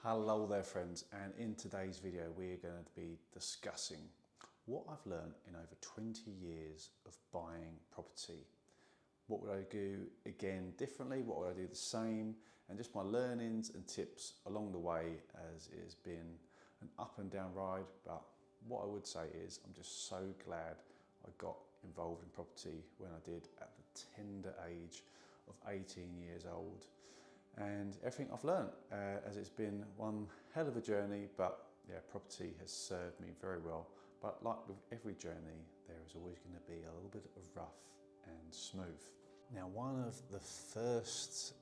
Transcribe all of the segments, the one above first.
Hello there friends, and in today's video we're going to be discussing what I've learned in over 20 years of buying property. What would I do again differently, what would I do the same, and just my learnings and tips along the way, as it has been an up and down ride. But what I would say is I'm just so glad I got involved in property when I did at the tender age of 18 years old. And everything I've learned, as it's been one hell of a journey, but yeah, property has served me very well. But like with every journey, there is always going to be a little bit of rough and smooth. Now, one of the first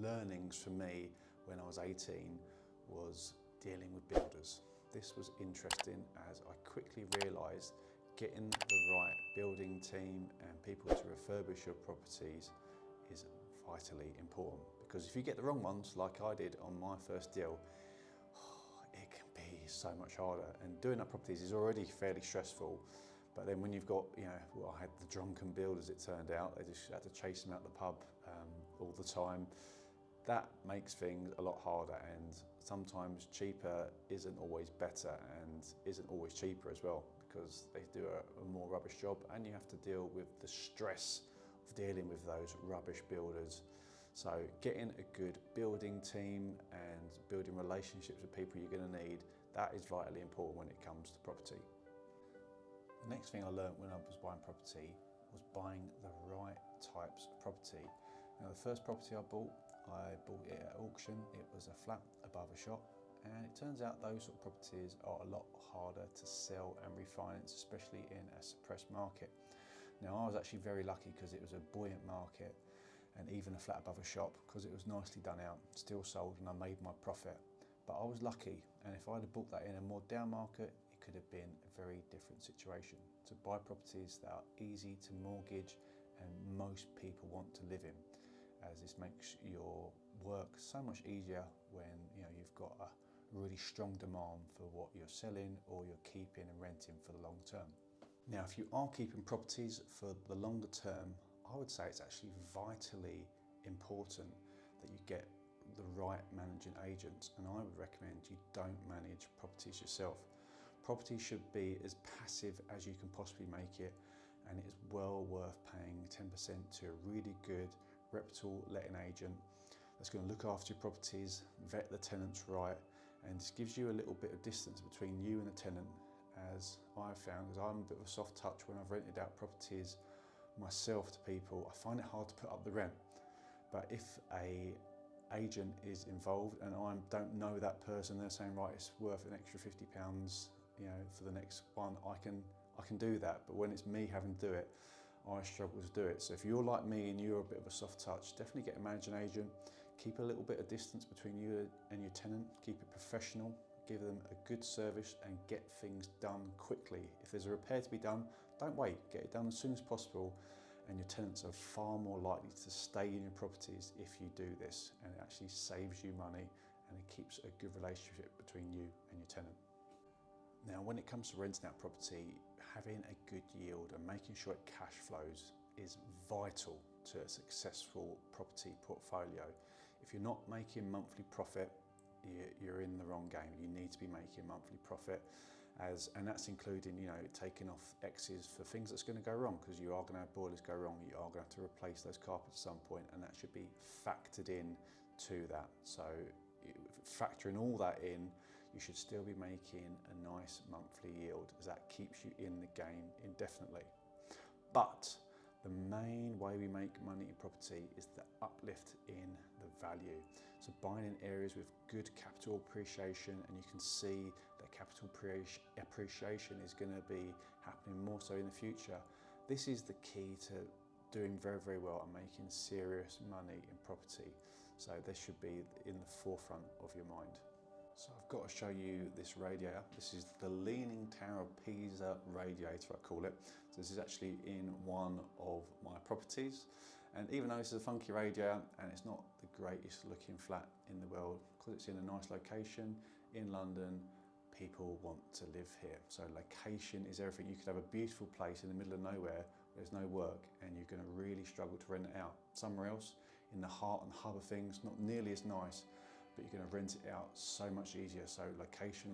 learnings for me when I was 18 was dealing with builders. This was interesting, as I quickly realised getting the right building team and people to refurbish your properties is vitally important, because if you get the wrong ones, like I did on my first deal, it can be so much harder. And doing up properties is already fairly stressful, but then when you've got, well, I had the drunken builders, it turned out, they just had to chase them out the pub all the time. That makes things a lot harder, and sometimes cheaper isn't always better and isn't always cheaper as well, because they do a more rubbish job and you have to deal with the stress of dealing with those rubbish builders. So getting a good building team and building relationships with people you're going to need, that is vitally important when it comes to property. The next thing I learned when I was buying property was buying the right types of property. Now, the first property I bought it at auction. It was a flat above a shop, and it turns out those sort of properties are a lot harder to sell and refinance, especially in a suppressed market. Now, I was actually very lucky because it was a buoyant market, and even a flat above a shop, because it was nicely done out, still sold, and I made my profit. But I was lucky, and if I'd have bought that in a more down market, it could have been a very different situation. To buy properties that are easy to mortgage and most people want to live in, as this makes your work so much easier when you've got a really strong demand for what you're selling or you're keeping and renting for the long term. Now, if you are keeping properties for the longer term, I would say it's actually vitally important that you get the right managing agent, and I would recommend you don't manage properties yourself. Property should be as passive as you can possibly make it, and it is well worth paying 10% to a really good, reputable letting agent that's going to look after your properties, vet the tenants right, and just gives you a little bit of distance between you and the tenant. As I've found, because I'm a bit of a soft touch when I've rented out properties myself to people, I find it hard to put up the rent. But if a agent is involved and I don't know that person, they're saying, right, it's worth an extra £50, for the next one, I can do that. But when it's me having to do it, I struggle to do it. So if you're like me and you're a bit of a soft touch, definitely get a managing agent. Keep a little bit of distance between you and your tenant. Keep it professional. Give them a good service and get things done quickly. If there's a repair to be done, don't wait. Get it done as soon as possible, and your tenants are far more likely to stay in your properties if you do this, and it actually saves you money and it keeps a good relationship between you and your tenant. Now, when it comes to renting out property, having a good yield and making sure it cash flows is vital to a successful property portfolio. If you're not making monthly profit, you're in the wrong game. You need to be making monthly profit, and that's including taking off X's for things that's going to go wrong, because you are going to have boilers go wrong, you are going to have to replace those carpets at some point, and that should be factored in to that. So factoring all that in, you should still be making a nice monthly yield, as that keeps you in the game indefinitely. But the main way we make money in property is the uplift in the value. So buying in areas with good capital appreciation, and you can see that capital appreciation is going to be happening more so in the future. This is the key to doing very, very well and making serious money in property. So this should be in the forefront of your mind. So I've got to show you this radiator. This is the Leaning Tower of Pisa radiator, I call it. So this is actually in one of my properties. And even though this is a funky radiator and it's not the greatest looking flat in the world, because it's in a nice location in London, people want to live here. So location is everything. You could have a beautiful place in the middle of nowhere, there's no work, and you're going to really struggle to rent it out. Somewhere else in the heart and hub of things, not nearly as nice, but you're going to rent it out so much easier. So location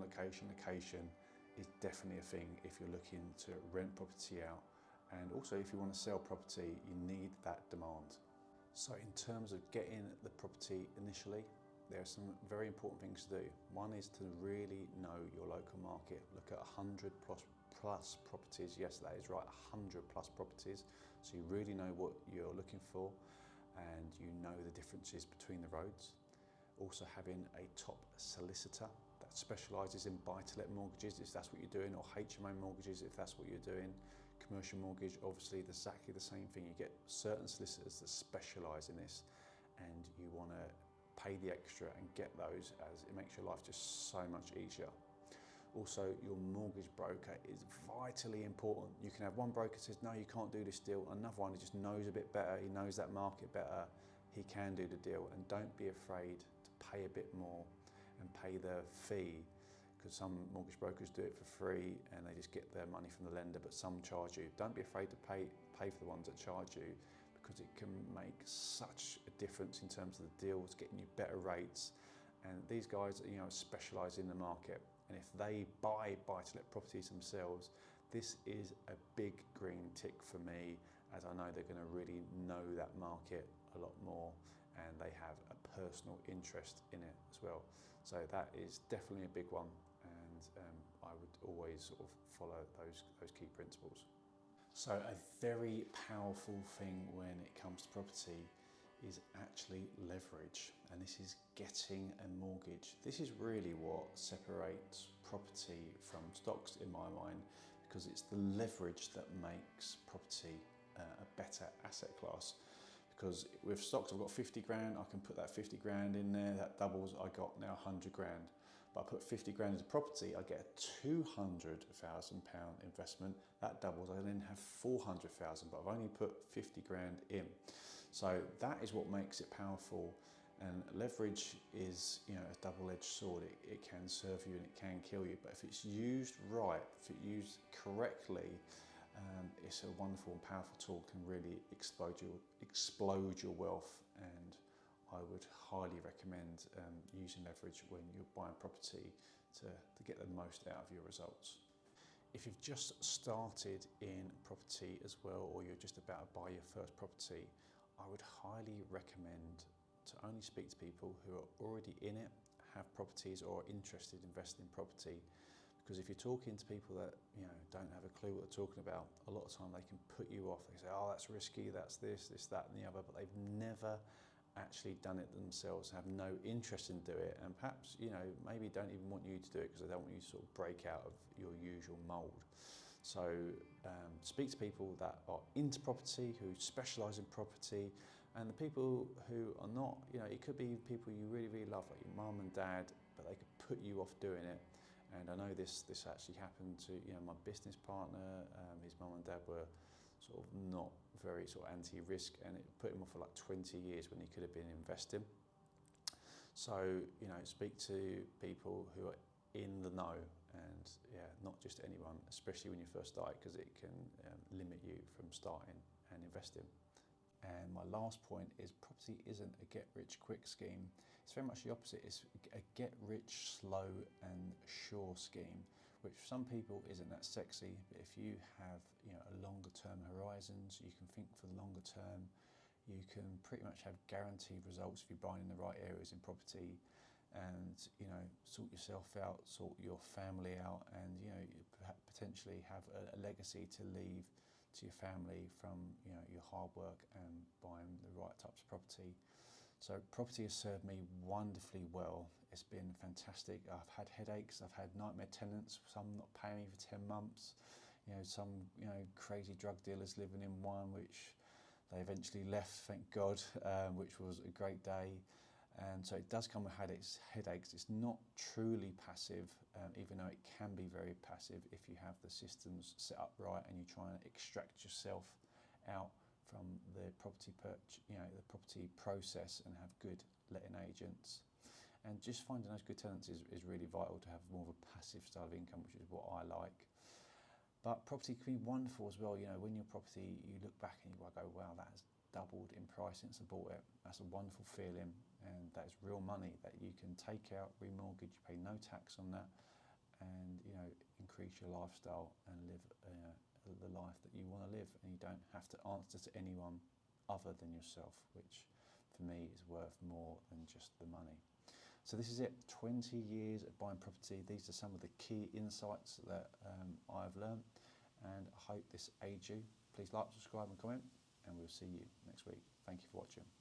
is definitely a thing if you're looking to rent property out. And also if you want to sell property, you need that demand. So in terms of getting the property initially, there are some very important things to do. One is to really know your local market. Look at 100 plus properties. Yes, that is right, 100 plus properties. So you really know what you're looking for and you know the differences between the roads. Also having a top solicitor that specialises in buy-to-let mortgages, if that's what you're doing, or HMO mortgages, if that's what you're doing. Commercial mortgage, obviously exactly the same thing. You get certain solicitors that specialise in this, and you want to pay the extra and get those, as it makes your life just so much easier. Also, your mortgage broker is vitally important. You can have one broker says, no, you can't do this deal. Another one who just knows a bit better, he knows that market better, he can do the deal. And don't be afraid to pay a bit more and pay the fee, because some mortgage brokers do it for free and they just get their money from the lender, but some charge you. Don't be afraid to pay for the ones that charge you, because it can make such a difference in terms of the deals, getting you better rates. And these guys, specialise in the market. And if they buy-to-let properties themselves, this is a big green tick for me, as I know they're going to really know that market a lot more, and they have a personal interest in it as well. So that is definitely a big one, and I would always sort of follow those key principles. So a very powerful thing when it comes to property is actually leverage, and this is getting a mortgage. This is really what separates property from stocks in my mind, because it's the leverage that makes property a better asset class. Because with stocks, I've got 50 grand, I can put that 50 grand in there, that doubles, I got now 100 grand. But I put 50 grand into property, I get a £200,000 investment, that doubles, I then have 400,000, but I've only put 50 grand in. So that is what makes it powerful. And leverage is, a double-edged sword. It can serve you and it can kill you, but if it's used right, if it's used correctly, it's a wonderful and powerful tool, can really explode your wealth. And I would highly recommend using leverage when you're buying property to get the most out of your results. If you've just started in property as well, or you're just about to buy your first property, I would highly recommend to only speak to people who are already in it, have properties, or are interested in investing in property. Because if you're talking to people that don't have a clue what they're talking about, a lot of time they can put you off. They say, oh, that's risky, that's this, that and the other, but they've never actually done it themselves, have no interest in doing it, and perhaps maybe don't even want you to do it because they don't want you to sort of break out of your usual mould. So speak to people that are into property, who specialise in property, and the people who are not, it could be people you really, really love, like your mum and dad, but they could put you off doing it. And I know this actually happened to my business partner. His mum and dad were sort of not very sort of anti-risk, and it put him off for like 20 years when he could have been investing. So speak to people who are in the know, and not just anyone, especially when you first start, because it can limit you from starting and investing. And my last point is, property isn't a get-rich-quick scheme. It's very much the opposite. It's a get-rich, slow and sure scheme, which for some people isn't that sexy. But if you have a longer-term horizons, you can think for the longer term. You can pretty much have guaranteed results if you're buying in the right areas in property, and sort yourself out, sort your family out, and potentially have a legacy to leave to your family from your hard work and buying the right types of property. So property has served me wonderfully well. It's been fantastic. I've had headaches, I've had nightmare tenants, some not paying me for 10 months, some crazy drug dealers living in one, which they eventually left, thank God, which was a great day. And so it does come with headaches. It's not truly passive, even though it can be very passive if you have the systems set up right and you try and extract yourself out from the property the property process and have good letting agents. And just finding those good tenants is really vital to have more of a passive style of income, which is what I like. But property can be wonderful as well. When your property, you look back and you go, wow, that has doubled in price since I bought it. That's a wonderful feeling. and that is real money that you can take out, remortgage, you pay no tax on that, and increase your lifestyle and live the life that you want to live, and you don't have to answer to anyone other than yourself, which for me is worth more than just the money. So this is it, 20 years of buying property. These are some of the key insights that I've learned, and I hope this aids you. Please like, subscribe and comment, and we'll see you next week. Thank you for watching.